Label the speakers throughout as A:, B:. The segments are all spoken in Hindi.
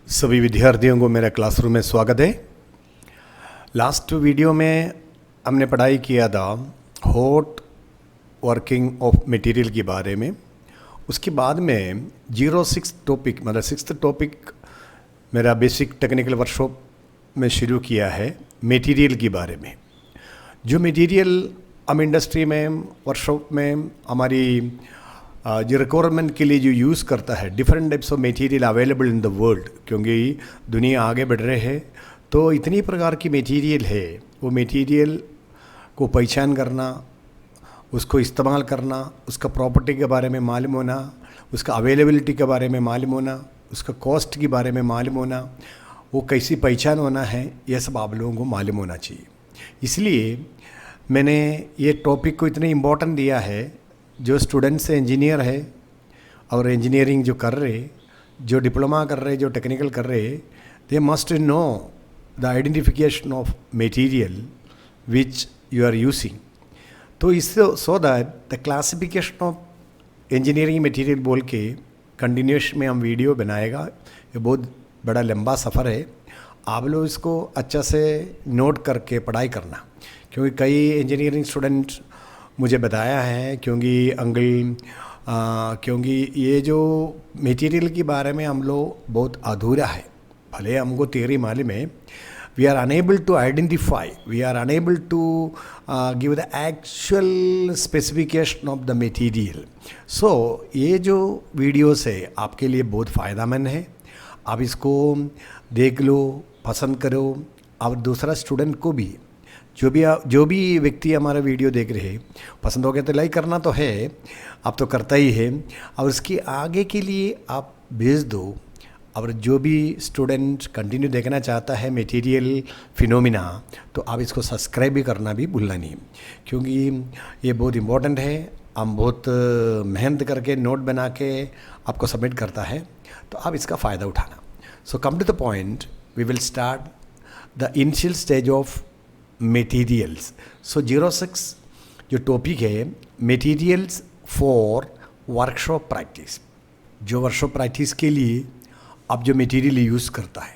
A: सभी विद्यार्थियों को मेरे क्लासरूम में स्वागत है। लास्ट वीडियो में हमने पढ़ाई किया था हॉट वर्किंग ऑफ मटेरियल के बारे में। उसके बाद में 06 टॉपिक मतलब 6th टॉपिक मेरा बेसिक टेक्निकल वर्कशॉप में शुरू किया है मटेरियल के बारे में। जो मटेरियल हम इंडस्ट्री में वर्कशॉप में हमारी जो रिक्वायरमेंट के लिए जो यूज़ करता है, different types of material available in the world, क्योंकि दुनिया आगे बढ़ रहे है तो इतनी प्रकार की मटेरियल है। वो मटेरियल को पहचान करना, उसको इस्तेमाल करना, उसका प्रॉपर्टी के बारे में मालूम होना, उसका अवेलेबिलिटी के बारे में मालूम होना, उसका कॉस्ट के बारे में मालूम होना, वो कैसी पहचान होना है, यह सब आप लोगों को मालूम होना चाहिए। इसलिए मैंने ये टॉपिक को इतने इम्पोर्टेंट दिया है। जो स्टूडेंट्स इंजीनियर है और इंजीनियरिंग जो कर रहे, जो डिप्लोमा कर रहे, जो टेक्निकल कर रहे, they must know the identification of material which you are using. तो इससे so that the classification of engineering material बोल के कंटिन्यूस में हम वीडियो बनाएगा। ये बहुत बड़ा लंबा सफ़र है। आप लोग इसको अच्छा से नोट करके पढ़ाई करना, क्योंकि कई इंजीनियरिंग स्टूडेंट मुझे बताया है क्योंकि ये जो मटेरियल के बारे में हम लोग बहुत अधूरा है। भले हमको थियरी मालूम है, we are unable to identify, we are unable to give the actual specification of the material. So ये जो वीडियोस है आपके लिए बहुत फ़ायदेमंद है। आप इसको देख लो, पसंद करो, और दूसरा स्टूडेंट को भी, जो भी व्यक्ति हमारा वीडियो देख रहे पसंद हो गया तो लाइक करना तो है, आप तो करता ही है, और उसकी आगे के लिए आप भेज दो। और जो भी स्टूडेंट कंटिन्यू देखना चाहता है मटेरियल फिनोमिना, तो आप इसको सब्सक्राइब भी करना भी भूलना नहीं, क्योंकि ये बहुत इम्पोर्टेंट है। हम बहुत मेहनत करके नोट बना के आपको सबमिट करता है, तो आप इसका फ़ायदा उठाना। So come to the point, we will start the initial stage of materials. So 06 जो टॉपिक है मटेरियल्स फॉर वर्कशॉप प्रैक्टिस। जो वर्कशॉप प्रैक्टिस के लिए आप जो मटेरियल यूज़ करता है,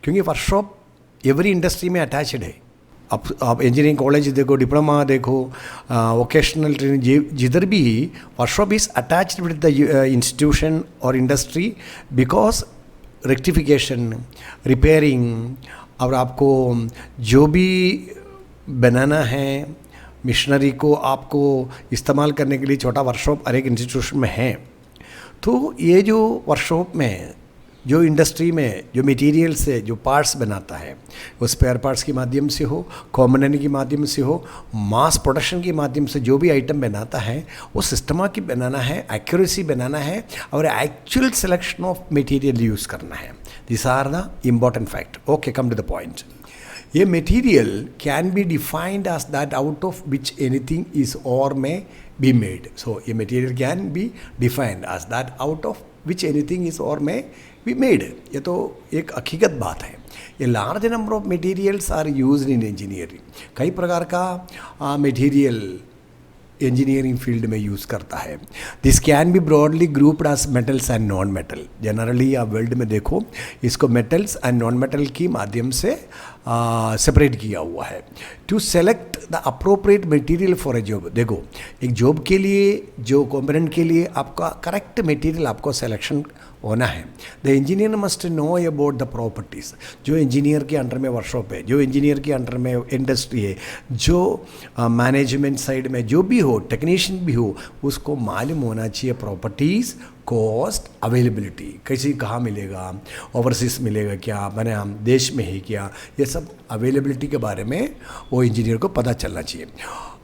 A: क्योंकि वर्कशॉप एवरी इंडस्ट्री में अटैच्ड है। आप इंजीनियरिंग कॉलेज देखो, डिप्लोमा देखो, वोकेशनल ट्रेनिंग, जिधर भी workshop is attached with the institution और इंडस्ट्री, बिकॉज रेक्टिफिकेशन, रिपेयरिंग, और आपको जो भी बनाना है मिशनरी को आपको इस्तेमाल करने के लिए छोटा वर्कशॉप हर एक इंस्टीट्यूशन में है। तो ये जो वर्कशॉप में जो इंडस्ट्री में जो मटेरियल से जो पार्ट्स बनाता है, वो स्पेयर पार्ट्स के माध्यम से हो, कॉम्पोनेंट के माध्यम से हो, मास प्रोडक्शन के माध्यम से जो भी आइटम बनाता है वो सिस्टमा की बनाना है, एक्यूरेसी बनाना है, और actual selection of material use करना है। This are the important fact. Okay, come to the point. ये material can be defined as that out of which anything is और मे बी मेड। सो ये material can be defined as that out of which anything is और मे बी मेड। ये तो एक हकीकत बात है। ये large number of materials are used in engineering. कई प्रकार का मटेरियल इंजीनियरिंग फील्ड में यूज़ करता है। This can be broadly grouped as metals and non metal. Generally आप वर्ल्ड में देखो, इसको मेटल्स एंड नॉन मेटल की माध्यम से सेपरेट किया हुआ है। To select the appropriate material for a job. देखो, एक जॉब के लिए, जो कॉम्पोनेंट के लिए आपका करेक्ट मटेरियल आपको सिलेक्शन होना है। The engineer must know about the properties. जो इंजीनियर के अंडर में वर्कशॉप है, जो इंजीनियर के अंडर में इंडस्ट्री है, जो मैनेजमेंट साइड में जो भी हो, टेक्नीशियन भी हो, उसको मालूम होना चाहिए प्रॉपर्टीज़, कॉस्ट, अवेलेबिलिटी, कैसी कहाँ मिलेगा, ओवरसीज मिलेगा क्या, बने हम देश में है क्या, ये सब अवेलेबिलिटी के बारे में वो इंजीनियर को पता चलना चाहिए।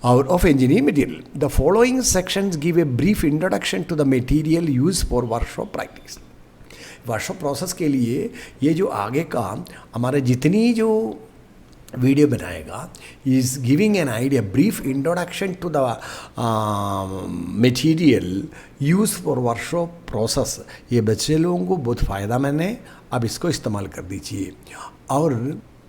A: और of engineering material, the following sections give a brief introduction to the material use for workshop practice. Workshop process के लिए ये जो आगे का हमारे जितनी जो वीडियो बनाएगा is giving an idea, brief introduction to the material use for workshop process. ये बच्चे लोगों को बहुत फ़ायदा मैंने अब इसको इस्तेमाल कर दीजिए। और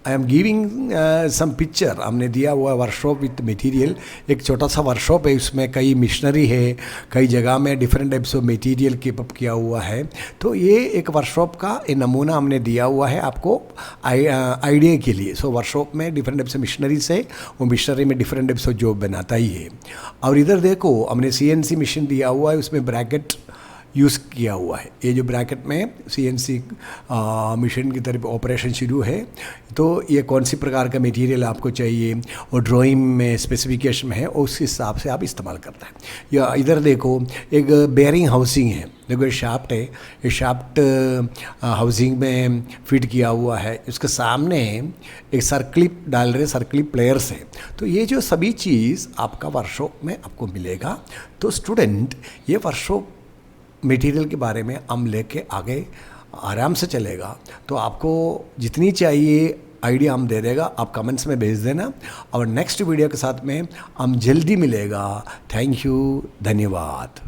A: I am giving some picture, हमने दिया हुआ वर्कशॉप विथ मटेरियल, एक छोटा सा वर्कशॉप है, उसमें कई मिशनरी है, कई जगह में different types of material keep up किया हुआ है। तो ये एक वर्कशॉप का एक नमूना हमने दिया हुआ है आपको आइडिया के लिए। सो वर्कशॉप में डिफरेंट टाइप्स ऑफ मिशनरीज है, वो मिशनरी में डिफरेंट टाइप्स ऑफ जॉब बनाता ही है। और इधर देखो हमने CNC मशीन दिया हुआ है, उसमें ब्रैकेट यूज़ किया हुआ है। ये जो ब्रैकेट में CNC मशीन की तरफ ऑपरेशन शुरू है, तो ये कौन सी प्रकार का मटेरियल आपको चाहिए और ड्राइंग में स्पेसिफिकेशन में है, उस हिसाब से आप इस्तेमाल करते हैं। या इधर देखो एक बेयरिंग हाउसिंग है, देखो ये शाफ्ट है, ये शाफ्ट हाउसिंग में फिट किया हुआ है, उसके सामने एक सर्कलिप डाल रहे, सर्कलिप प्लेयर्स है। तो ये जो सभी चीज़ आपका वर्कशॉप में आपको मिलेगा। तो स्टूडेंट ये वर्कशॉप मटेरियल के बारे में हम लेके आगे आराम से चलेगा, तो आपको जितनी चाहिए आइडिया हम दे देगा, आप कमेंट्स में भेज देना। और नेक्स्ट वीडियो के साथ में हम जल्दी मिलेगा। थैंक यू, धन्यवाद।